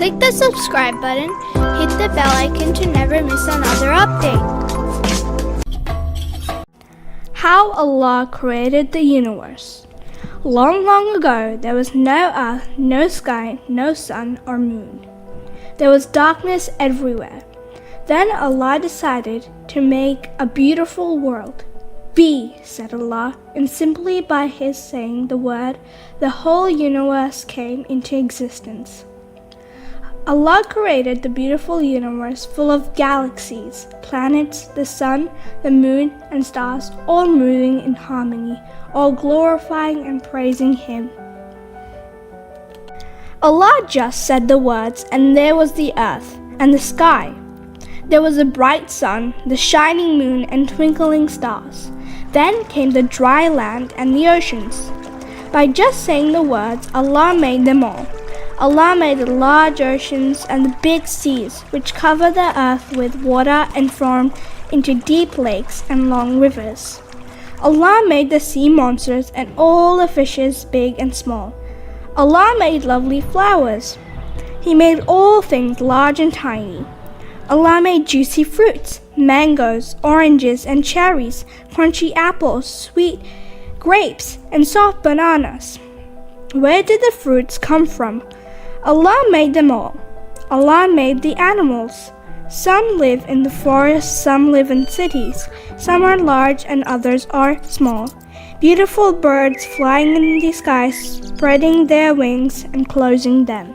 Click the subscribe button, hit the bell icon to never miss another update. How Allah created the universe. Long, long ago, there was no earth, no sky, no sun or moon. There was darkness everywhere. Then Allah decided to make a beautiful world. Be, said Allah, and simply by His saying the word, the whole universe came into existence. Allah created the beautiful universe full of galaxies, planets, the sun, the moon, and stars, all moving in harmony, all glorifying and praising Him. Allah just said the words, and there was the earth and the sky. There was a bright sun, the shining moon, and twinkling stars. Then came the dry land and the oceans. By just saying the words, Allah made them all. Allah made the large oceans and the big seas, which cover the earth with water and form into deep lakes and long rivers. Allah made the sea monsters and all the fishes, big and small. Allah made lovely flowers. He made all things large and tiny. Allah made juicy fruits, mangoes, oranges and cherries, crunchy apples, sweet grapes, and soft bananas. Where did the fruits come from? Allah made them all. Allah made the animals. Some live in the forest, some live in cities. Some are large and others are small. Beautiful birds flying in the sky, spreading their wings and closing them.